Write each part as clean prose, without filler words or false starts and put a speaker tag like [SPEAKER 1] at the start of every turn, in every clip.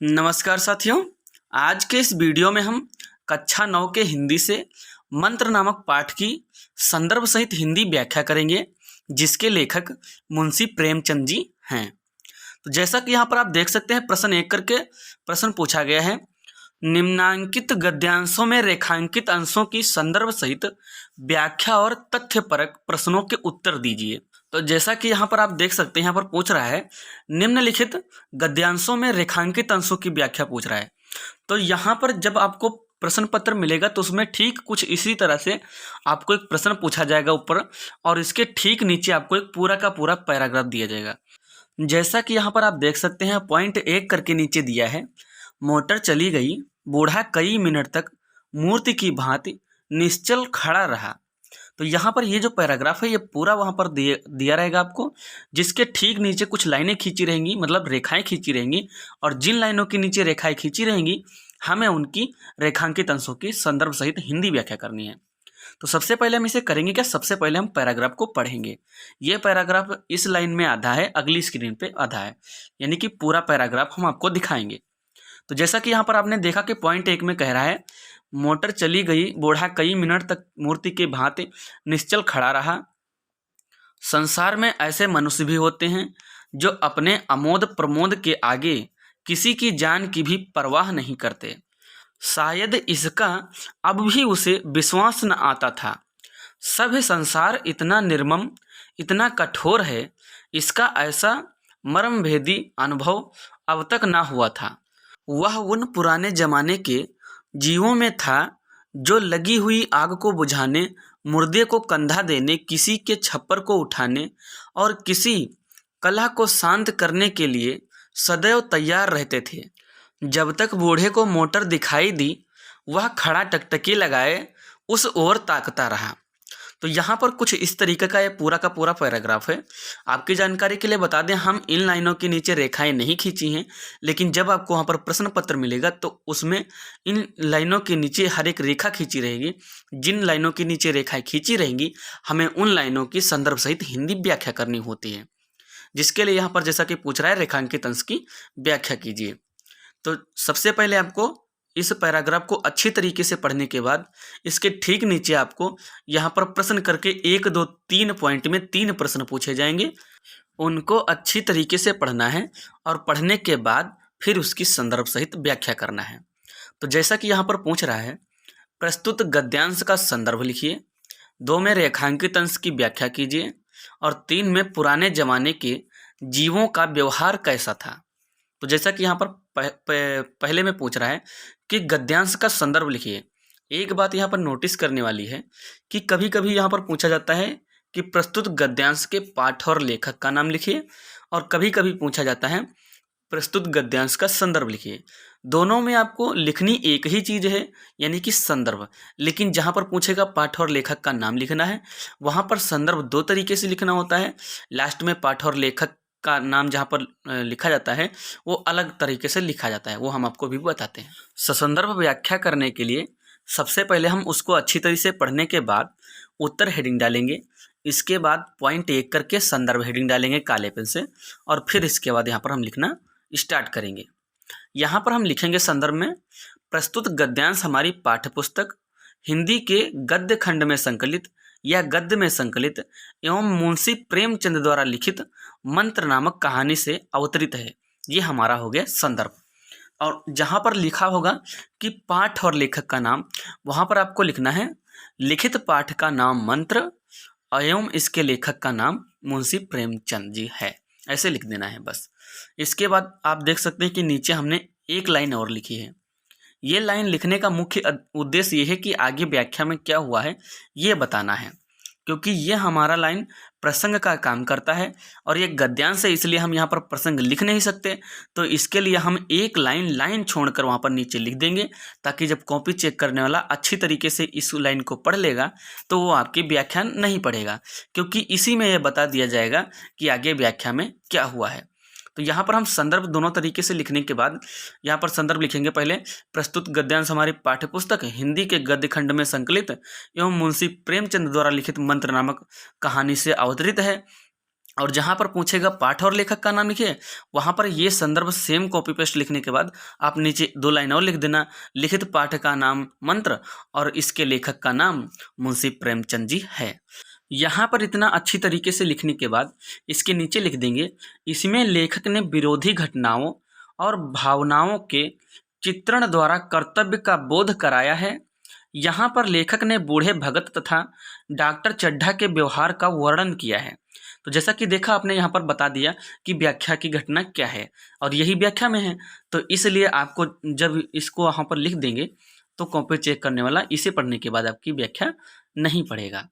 [SPEAKER 1] नमस्कार साथियों। आज के इस वीडियो में हम कक्षा 9 के हिंदी से मंत्र नामक पाठ की संदर्भ सहित हिंदी व्याख्या करेंगे, जिसके लेखक मुंशी प्रेमचंद जी हैं। तो जैसा कि यहाँ पर आप देख सकते हैं, प्रश्न 1 करके प्रश्न पूछा गया है। निम्नांकित गद्यांशों में रेखांकित अंशों की संदर्भ सहित व्याख्या और तथ्यपरक प्रश्नों के उत्तर दीजिए। तो जैसा कि यहाँ पर आप देख सकते हैं, यहाँ पर पूछ रहा है निम्नलिखित गद्यांशों में रेखांकित अंशों की व्याख्या पूछ रहा है। तो यहाँ पर जब आपको प्रश्न पत्र मिलेगा तो उसमें ठीक कुछ इसी तरह से आपको एक प्रश्न पूछा जाएगा ऊपर, और इसके ठीक नीचे आपको एक पूरा का पूरा पैराग्राफ दिया जाएगा। जैसा कि यहाँ पर आप देख सकते हैं, पॉइंट 1 करके नीचे दिया है, मोटर चली गई, बूढ़ा कई मिनट तक मूर्ति की भांति निश्चल खड़ा रहा। तो यहाँ पर ये जो पैराग्राफ है ये पूरा वहाँ पर दिया रहेगा आपको, जिसके ठीक नीचे कुछ लाइनें खींची रहेंगी, मतलब रेखाएं खींची रहेंगी, और जिन लाइनों के नीचे रेखाएं खींची रहेंगी हमें उनकी रेखांकित अंशों की संदर्भ सहित हिंदी व्याख्या करनी है। तो सबसे पहले हम इसे करेंगे क्या, सबसे पहले हम पैराग्राफ को पढ़ेंगे। ये पैराग्राफ इस लाइन में आधा है, अगली स्क्रीन पे आधा है, यानी कि पूरा पैराग्राफ हम आपको दिखाएंगे। तो जैसा कि यहाँ पर आपने देखा कि पॉइंट 1 में कह रहा है, मोटर चली गई, बूढ़ा कई मिनट तक मूर्ति के भांति निश्चल खड़ा रहा। संसार में ऐसे मनुष्य भी होते हैं जो अपने अमोद प्रमोद के आगे किसी की जान की भी परवाह नहीं करते। शायद इसका अब भी उसे विश्वास न आता था। सब संसार इतना निर्मम, इतना कठोर है, इसका ऐसा मर्मभेदी अनुभव अब तक ना हुआ था। वह उन पुराने जमाने के जीवों में था जो लगी हुई आग को बुझाने, मुर्दे को कंधा देने, किसी के छप्पर को उठाने और किसी कलह को शांत करने के लिए सदैव तैयार रहते थे। जब तक बूढ़े को मोटर दिखाई दी, वह खड़ा टकटकी लगाए उस ओर ताकता रहा। तो यहाँ पर कुछ इस तरीके का ये पूरा का पूरा पैराग्राफ है। आपकी जानकारी के लिए बता दें, हम इन लाइनों के नीचे रेखाएं नहीं खींची हैं, लेकिन जब आपको वहाँ पर प्रश्न पत्र मिलेगा तो उसमें इन लाइनों के नीचे हर एक रेखा खींची रहेगी। जिन लाइनों के नीचे रेखाएं खींची रहेंगी हमें उन लाइनों की संदर्भ सहित हिंदी व्याख्या करनी होती है, जिसके लिए यहाँ पर जैसा कि पूछ रहा है, रेखांकित अंश की व्याख्या कीजिए। तो सबसे पहले आपको इस पैराग्राफ को अच्छी तरीके से पढ़ने के बाद इसके ठीक नीचे आपको यहाँ पर प्रश्न करके 1, 2, 3 पॉइंट में 3 प्रश्न पूछे जाएंगे। उनको अच्छी तरीके से पढ़ना है और पढ़ने के बाद फिर उसकी संदर्भ सहित व्याख्या करना है। तो जैसा कि यहाँ पर पूछ रहा है, प्रस्तुत गद्यांश का संदर्भ लिखिए, 2 में रेखांकित अंश की व्याख्या कीजिए और 3 में पुराने जमाने के जीवों का व्यवहार कैसा था। तो जैसा कि यहाँ पर पहले में पूछ रहा है कि गद्यांश का संदर्भ लिखिए। एक बात यहाँ पर नोटिस करने वाली है कि कभी कभी यहाँ पर पूछा जाता है कि प्रस्तुत गद्यांश के पाठ और लेखक का नाम लिखिए, और कभी कभी पूछा जाता है प्रस्तुत गद्यांश का संदर्भ लिखिए। दोनों में आपको लिखनी एक ही चीज़ है, यानी कि संदर्भ, लेकिन जहाँ पर पूछेगा पाठ और लेखक का नाम लिखना है, वहाँ पर संदर्भ 2 तरीके से लिखना होता है। लास्ट में पाठ और लेखक का नाम जहाँ पर लिखा जाता है वो अलग तरीके से लिखा जाता है, वो हम आपको भी बताते हैं। ससंदर्भ व्याख्या करने के लिए सबसे पहले हम उसको अच्छी तरह से पढ़ने के बाद उत्तर हेडिंग डालेंगे, इसके बाद पॉइंट 1 करके संदर्भ हेडिंग डालेंगे काले पेन से, और फिर इसके बाद यहाँ पर हम लिखना स्टार्ट करेंगे। यहाँ पर हम लिखेंगे संदर्भ में, प्रस्तुत गद्यांश हमारी पाठ्यपुस्तक हिंदी के गद्य खंड में संकलित या गद्य में संकलित एवं मुंशी प्रेमचंद द्वारा लिखित मंत्र नामक कहानी से अवतरित है। ये हमारा हो गया संदर्भ। और जहाँ पर लिखा होगा कि पाठ और लेखक का नाम, वहाँ पर आपको लिखना है लिखित पाठ का नाम मंत्र एवं इसके लेखक का नाम मुंशी प्रेमचंद जी है, ऐसे लिख देना है बस। इसके बाद आप देख सकते हैं कि नीचे हमने एक लाइन और लिखी है। ये लाइन लिखने का मुख्य उद्देश्य ये है कि आगे व्याख्या में क्या हुआ है ये बताना है, क्योंकि ये हमारा लाइन प्रसंग का काम करता है और ये गद्यांश है, इसलिए हम यहाँ पर प्रसंग लिख नहीं सकते। तो इसके लिए हम एक लाइन छोड़कर वहाँ पर नीचे लिख देंगे, ताकि जब कॉपी चेक करने वाला अच्छी तरीके से इस लाइन को पढ़ लेगा तो वो आपकी व्याख्या नहीं पढ़ेगा, क्योंकि इसी में यह बता दिया जाएगा कि आगे व्याख्या में क्या हुआ है। तो यहाँ पर हम संदर्भ दोनों तरीके से लिखने के बाद यहाँ पर संदर्भ लिखेंगे। पहले, प्रस्तुत गद्यांश हमारी पाठ्यपुस्तक हिंदी के गद्य खंड में संकलित एवं मुंशी प्रेमचंद द्वारा लिखित मंत्र नामक कहानी से अवतरित है। और जहाँ पर पूछेगा पाठ और लेखक का नाम लिखिए, वहाँ पर ये संदर्भ सेम कॉपी पेस्ट लिखने के बाद आप नीचे 2 लाइन और लिख देना, लिखित पाठ का नाम मंत्र और इसके लेखक का नाम मुंशी प्रेमचंद जी है। यहाँ पर इतना अच्छी तरीके से लिखने के बाद इसके नीचे लिख देंगे, इसमें लेखक ने विरोधी घटनाओं और भावनाओं के चित्रण द्वारा कर्तव्य का बोध कराया है। यहाँ पर लेखक ने बूढ़े भगत तथा डॉक्टर चड्ढा के व्यवहार का वर्णन किया है। तो जैसा कि देखा आपने यहाँ पर बता दिया कि व्याख्या की घटना क्या है और यही व्याख्या में है, तो इसलिए आपको जब इसको यहाँ पर लिख देंगे तो कॉपी चेक करने वाला इसे पढ़ने के बाद आपकी व्याख्या नहीं पढ़ेगा।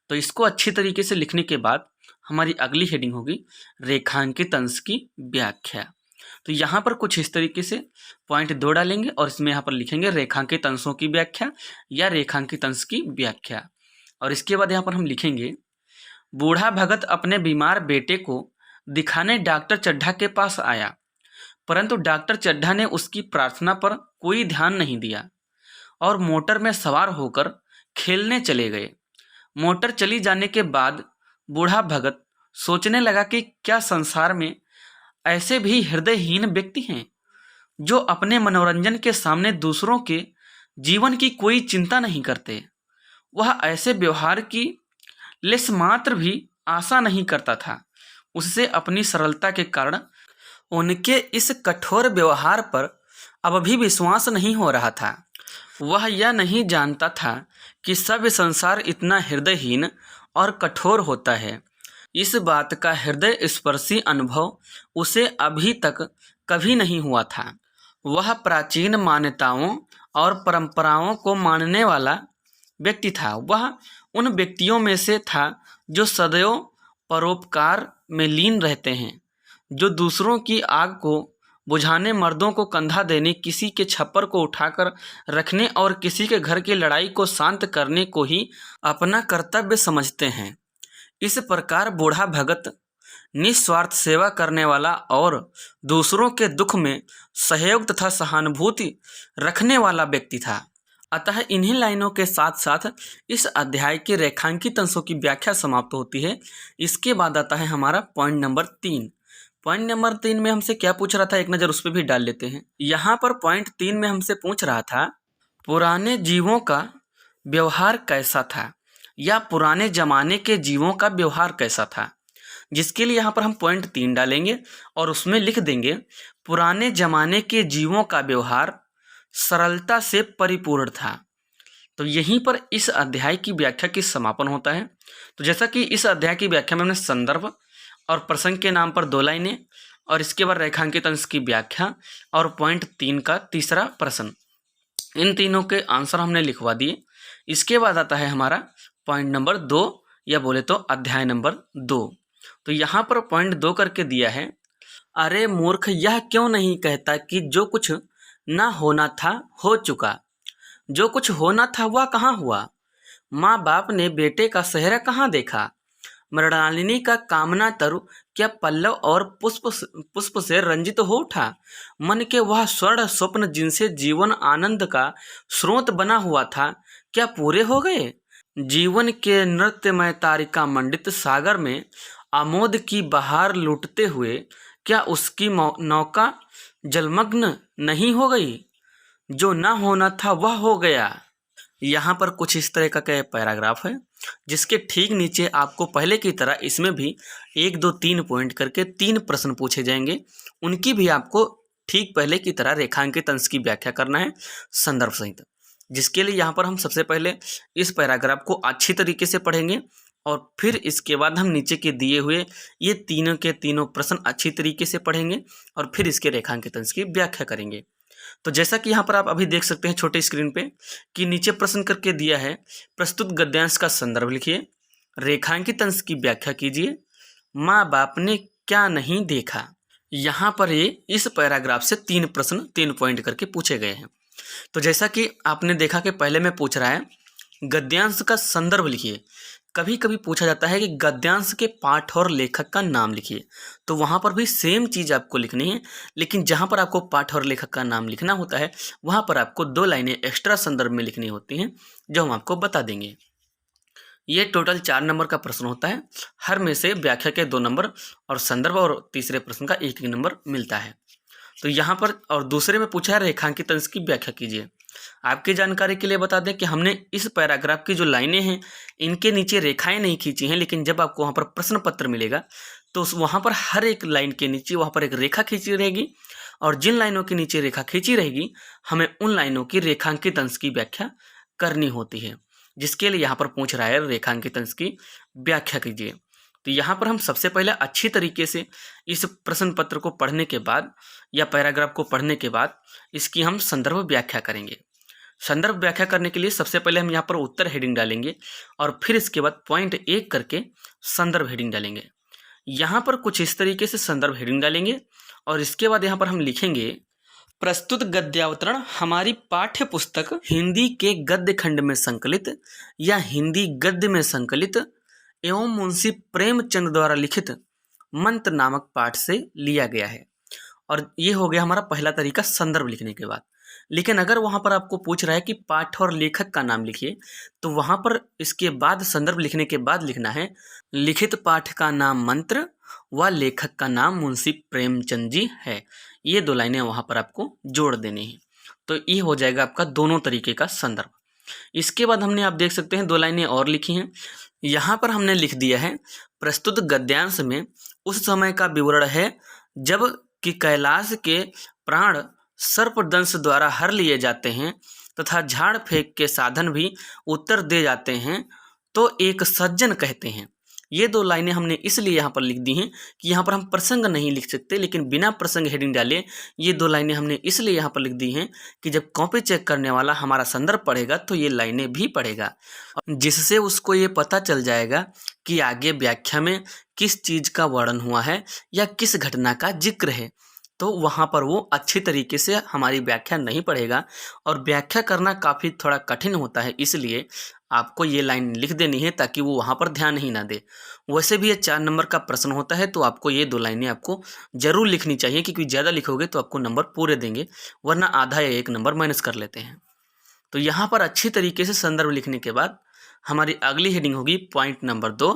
[SPEAKER 1] तो इसको अच्छी तरीके से लिखने के बाद हमारी अगली हेडिंग होगी रेखांकित अंश की व्याख्या। तो यहाँ पर कुछ इस तरीके से पॉइंट 2 डालेंगे और इसमें यहाँ पर लिखेंगे रेखांकित अंशों की व्याख्या या रेखांकित अंश की व्याख्या। और इसके बाद यहाँ पर हम लिखेंगे, बूढ़ा भगत अपने बीमार बेटे को दिखाने डॉक्टर चड्ढा के पास आया, परंतु डॉक्टर चड्ढा ने उसकी प्रार्थना पर कोई ध्यान नहीं दिया और मोटर में सवार होकर खेलने चले गए। मोटर चली जाने के बाद बूढ़ा भगत सोचने लगा कि क्या संसार में ऐसे भी हृदयहीन व्यक्ति हैं जो अपने मनोरंजन के सामने दूसरों के जीवन की कोई चिंता नहीं करते। वह ऐसे व्यवहार की लेस मात्र भी आशा नहीं करता था। उससे अपनी सरलता के कारण उनके इस कठोर व्यवहार पर अब भी विश्वास नहीं हो रहा था। वह यह नहीं जानता था कि सभ्य संसार इतना हृदयहीन और कठोर होता है। इस बात का हृदय स्पर्शी अनुभव उसे अभी तक कभी नहीं हुआ था। वह प्राचीन मान्यताओं और परंपराओं को मानने वाला व्यक्ति था। वह उन व्यक्तियों में से था जो सदैव परोपकार में लीन रहते हैं, जो दूसरों की आग को बुझाने, मर्दों को कंधा देने, किसी के छप्पर को उठाकर रखने और किसी के घर की लड़ाई को शांत करने को ही अपना कर्तव्य समझते हैं। इस प्रकार बूढ़ा भगत निस्वार्थ सेवा करने वाला और दूसरों के दुख में सहयोग तथा सहानुभूति रखने वाला व्यक्ति था। अतः इन्हीं लाइनों के साथ साथ इस अध्याय के रेखांकित अंशों की व्याख्या समाप्त होती है। इसके बाद आता है हमारा पॉइंट नंबर 3। पॉइंट नंबर 3 में हमसे क्या पूछ रहा था, एक नज़र उस पर भी डाल लेते हैं। यहाँ पर पॉइंट 3 में हमसे पूछ रहा था पुराने जीवों का व्यवहार कैसा था या पुराने जमाने के जीवों का व्यवहार कैसा था, जिसके लिए यहाँ पर हम पॉइंट 3 डालेंगे और उसमें लिख देंगे पुराने जमाने के जीवों का व्यवहार सरलता से परिपूर्ण था। तो यहीं पर इस अध्याय की व्याख्या की समापन होता है। तो जैसा कि इस अध्याय की व्याख्या में हमने संदर्भ और प्रसंग के नाम पर 2 लाइनें और इसके बाद रेखांकित अंश की व्याख्या और पॉइंट 3 का तीसरा प्रश्न, इन तीनों के आंसर हमने लिखवा दिए। इसके बाद आता है हमारा पॉइंट नंबर 2 या बोले तो अध्याय नंबर 2। तो यहाँ पर पॉइंट 2 करके दिया है, अरे मूर्ख, यह क्यों नहीं कहता कि जो कुछ ना होना था हो चुका, जो कुछ होना था वह कहाँ हुआ। माँ बाप ने बेटे का सेहरा कहाँ देखा। मृणालिनी का कामना तरु क्या पल्लव और पुष्प से रंजित हो उठा। मन के वह स्वर्ण स्वप्न जिनसे जीवन आनंद का स्रोत बना हुआ था क्या पूरे हो गए। जीवन के नृत्यमय तारिका मंडित सागर में आमोद की बहार लूटते हुए क्या उसकी नौका जलमग्न नहीं हो गई। जो ना होना था वह हो गया। यहाँ पर कुछ इस तरह का पैराग्राफ है, जिसके ठीक नीचे आपको पहले की तरह इसमें भी 1 2 3 पॉइंट करके 3 प्रश्न पूछे जाएंगे। उनकी भी आपको ठीक पहले की तरह रेखांकित अंश की व्याख्या करना है संदर्भ सहित, जिसके लिए यहाँ पर हम सबसे पहले इस पैराग्राफ को अच्छी तरीके से पढ़ेंगे और फिर इसके बाद हम नीचे के दिए हुए ये तीनों के तीनों प्रश्न अच्छी तरीके से पढ़ेंगे और फिर इसके रेखांकित अंश की व्याख्या करेंगे। तो जैसा कि यहाँ पर आप अभी देख सकते हैं छोटे स्क्रीन पे कि नीचे प्रश्न करके दिया है, प्रस्तुत गद्यांश का संदर्भ लिखिए, रेखांकित अंश की व्याख्या कीजिए, माँ बाप ने क्या नहीं देखा। यहाँ पर ये इस पैराग्राफ से 3 प्रश्न 3 पॉइंट करके पूछे गए हैं। तो जैसा कि आपने देखा कि पहले में पूछ रहा है गद्यांश का संदर्भ लिखिए। कभी कभी पूछा जाता है कि गद्यांश के पाठ और लेखक का नाम लिखिए, तो वहाँ पर भी सेम चीज़ आपको लिखनी है, लेकिन जहाँ पर आपको पाठ और लेखक का नाम लिखना होता है वहाँ पर आपको 2 लाइनें एक्स्ट्रा संदर्भ में लिखनी होती हैं, जो हम आपको बता देंगे। ये टोटल 4 नंबर का प्रश्न होता है। हर में से व्याख्या के 2 नंबर और संदर्भ और तीसरे प्रश्न का 1-1 नंबर मिलता है। तो यहाँ पर और दूसरे में पूछा है रेखांकित अंश की व्याख्या कीजिए। आपकी जानकारी के लिए बता दें कि हमने इस पैराग्राफ की जो लाइनें हैं इनके नीचे रेखाएं नहीं खींची हैं, लेकिन जब आपको वहाँ पर प्रश्न पत्र मिलेगा तो वहाँ पर हर एक लाइन के नीचे वहाँ पर एक रेखा खींची रहेगी और जिन लाइनों के नीचे रेखा खींची रहेगी हमें उन लाइनों की रेखांकित अंश की व्याख्या करनी होती है, जिसके लिए यहाँ पर पूछ रहा है रेखांकित अंश की व्याख्या कीजिए। तो यहाँ पर हम सबसे पहले अच्छी तरीके से इस प्रश्न पत्र को पढ़ने के बाद या पैराग्राफ को पढ़ने के बाद इसकी हम संदर्भ व्याख्या करेंगे। संदर्भ व्याख्या करने के लिए सबसे पहले हम यहाँ पर उत्तर हेडिंग डालेंगे और फिर इसके बाद पॉइंट 1 करके संदर्भ हेडिंग डालेंगे। यहाँ पर कुछ इस तरीके से संदर्भ हेडिंग डालेंगे और इसके बाद यहाँ पर हम लिखेंगे प्रस्तुत गद्यावतरण हमारी पाठ्य पुस्तक हिंदी के गद्य खंड में संकलित या हिंदी गद्य में संकलित एवं मुंशी प्रेमचंद द्वारा लिखित मंत्र नामक पाठ से लिया गया है। और ये हो गया हमारा पहला तरीका संदर्भ लिखने के बाद। लेकिन अगर वहाँ पर आपको पूछ रहा है कि पाठ और लेखक का नाम लिखिए, तो वहाँ पर इसके बाद संदर्भ लिखने के बाद लिखना है लिखित पाठ का नाम मंत्र व लेखक का नाम मुंशी प्रेमचंद जी है। ये 2 लाइनें वहाँ पर आपको जोड़ देनी है। तो ये हो जाएगा आपका दोनों तरीके का संदर्भ। इसके बाद हमने आप देख सकते हैं 2 लाइनें और लिखी हैं। यहाँ पर हमने लिख दिया है प्रस्तुत गद्यांश में उस समय का विवरण है जब कि कैलाश के प्राण सर्पदंश द्वारा हर लिए जाते हैं तथा झाड़ फेंक के साधन भी उत्तर दे जाते हैं तो एक सज्जन कहते हैं। ये 2 लाइनें हमने इसलिए यहाँ पर लिख दी हैं कि यहाँ पर हम प्रसंग नहीं लिख सकते, लेकिन बिना प्रसंग हेडिंग डाले ये 2 लाइनें हमने इसलिए यहाँ पर लिख दी हैं कि जब कॉपी चेक करने वाला हमारा संदर्भ पढ़ेगा तो ये लाइनें भी पढ़ेगा, जिससे उसको ये पता चल जाएगा कि आगे व्याख्या में किस चीज़ का वर्णन हुआ है या किस घटना का जिक्र है। तो वहाँ पर वो अच्छी तरीके से हमारी व्याख्या नहीं पढ़ेगा और व्याख्या करना काफ़ी थोड़ा कठिन होता है, इसलिए आपको ये लाइन लिख देनी है ताकि वो वहाँ पर ध्यान ही ना दे। वैसे भी ये 4 नंबर का प्रश्न होता है तो आपको ये 2 लाइनें आपको ज़रूर लिखनी चाहिए, क्योंकि ज़्यादा लिखोगे तो आपको नंबर पूरे देंगे, वरना आधा या 1 नंबर माइनस कर लेते हैं। तो यहाँ पर अच्छी तरीके से संदर्भ लिखने के बाद हमारी अगली हेडिंग होगी पॉइंट नंबर 2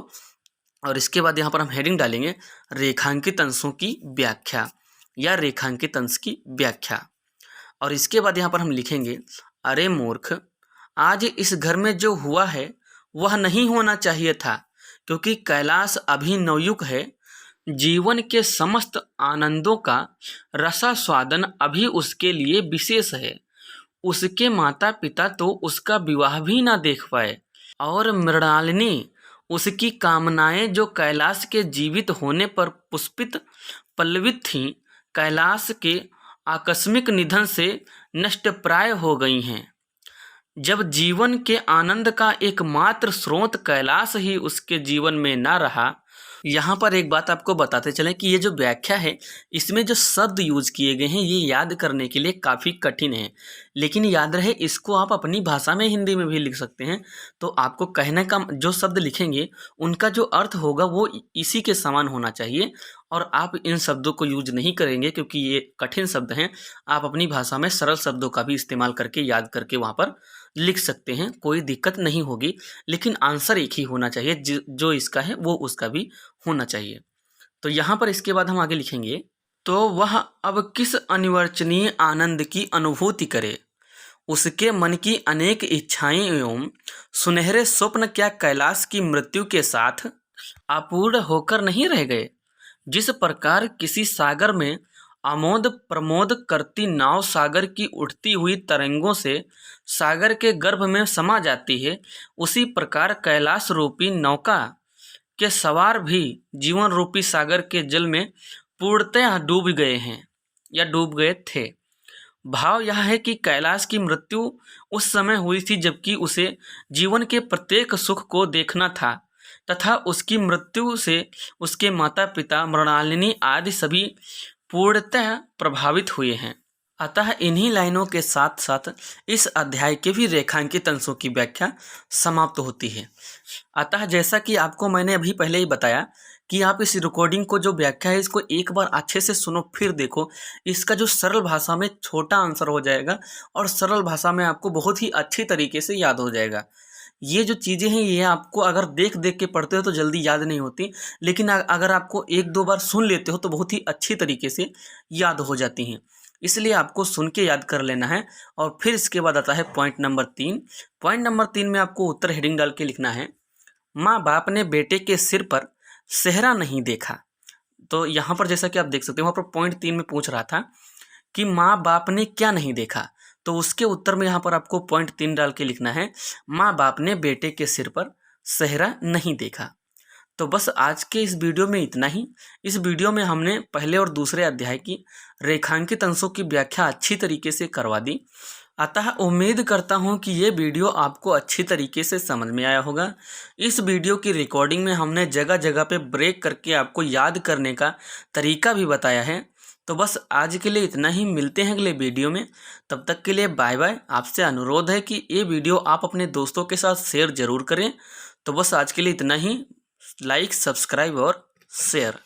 [SPEAKER 1] और इसके बाद यहाँ पर हम हेडिंग डालेंगे रेखांकित अंशों की व्याख्या या रेखांकित अंश की व्याख्या। और इसके बाद यहाँ पर हम लिखेंगे अरे मूर्ख, आज इस घर में जो हुआ है वह नहीं होना चाहिए था, क्योंकि कैलाश अभी नवयुग है। जीवन के समस्त आनंदों का रसास्वादन अभी उसके लिए विशेष है। उसके माता पिता तो उसका विवाह भी ना देख पाए और मृणालिनी उसकी कामनाएं जो कैलाश के जीवित होने पर पुष्पित पल्लवित थीं, कैलाश के आकस्मिक निधन से नष्टप्राय हो गई हैं। जब जीवन के आनंद का एकमात्र स्रोत कैलाश ही उसके जीवन में ना रहा। यहाँ पर एक बात आपको बताते चलें कि ये जो व्याख्या है इसमें जो शब्द यूज किए गए हैं ये याद करने के लिए काफ़ी कठिन है, लेकिन याद रहे इसको आप अपनी भाषा में हिंदी में भी लिख सकते हैं। तो आपको कहने का जो शब्द लिखेंगे उनका जो अर्थ होगा वो इसी के समान होना चाहिए और आप इन शब्दों को यूज नहीं करेंगे क्योंकि ये कठिन शब्द हैं। आप अपनी भाषा में सरल शब्दों का भी इस्तेमाल करके याद करके वहाँ पर लिख सकते हैं, कोई दिक्कत नहीं होगी। लेकिन आंसर एक ही होना चाहिए, जो इसका है वो उसका भी होना चाहिए। तो यहाँ पर इसके बाद हम आगे लिखेंगे तो वह अब किस अनिवर्चनीय आनंद की अनुभूति करे। उसके मन की अनेक इच्छाएं एवं सुनहरे स्वप्न क्या कैलाश की मृत्यु के साथ अपूर्ण होकर नहीं रह गए। जिस प्रकार किसी सागर में आमोद प्रमोद करती नाव सागर की उठती हुई तरंगों से सागर के गर्भ में समा जाती है, उसी प्रकार कैलाश रूपी नौका के सवार भी जीवन रूपी सागर के जल में पूर्णतः डूब गए हैं या डूब गए थे। भाव यह है कि कैलाश की मृत्यु उस समय हुई थी जबकि उसे जीवन के प्रत्येक सुख को देखना था तथा उसकी मृत्यु से उसके माता पिता मृणालिनी आदि सभी पूर्णतः प्रभावित हुए हैं। अतः इन्हीं लाइनों के साथ साथ इस अध्याय के भी रेखांकित अंशों की व्याख्या समाप्त होती है। अतः जैसा कि आपको मैंने अभी पहले ही बताया कि आप इस रिकॉर्डिंग को जो व्याख्या है इसको एक बार अच्छे से सुनो, फिर देखो। इसका जो सरल भाषा में छोटा आंसर हो जाएगा और सरल भाषा में आपको बहुत ही अच्छी तरीके से याद हो जाएगा। ये जो चीज़ें हैं ये आपको अगर देख देख के पढ़ते हो तो जल्दी याद नहीं होती, लेकिन अगर आपको एक दो बार सुन लेते हो तो बहुत ही अच्छी तरीके से याद हो जाती हैं। इसलिए आपको सुन के याद कर लेना है। और फिर इसके बाद आता है पॉइंट नंबर 3। पॉइंट नंबर 3 में आपको उत्तर हेडिंग डाल के लिखना है, माँ बाप ने बेटे के सिर पर सेहरा नहीं देखा। तो यहाँ पर जैसा कि आप देख सकते हो, वहाँ पर पॉइंट 3 में पूछ रहा था कि माँ बाप ने क्या नहीं देखा, तो उसके उत्तर में यहाँ पर आपको पॉइंट 3 डाल के लिखना है, माँ बाप ने बेटे के सिर पर सेहरा नहीं देखा। तो बस आज के इस वीडियो में इतना ही। इस वीडियो में हमने पहले और दूसरे अध्याय की रेखांकित अंशों की व्याख्या अच्छी तरीके से करवा दी। अतः उम्मीद करता हूँ कि ये वीडियो आपको अच्छी तरीके से समझ में आया होगा। इस वीडियो की रिकॉर्डिंग में हमने जगह जगह पे ब्रेक करके आपको याद करने का तरीका भी बताया है। तो बस आज के लिए इतना ही, मिलते हैं अगले वीडियो में। तब तक के लिए बाय बाय। आपसे अनुरोध है कि ये वीडियो आप अपने दोस्तों के साथ शेयर ज़रूर करें। तो बस आज के लिए इतना ही। लाइक, सब्सक्राइब और शेयर।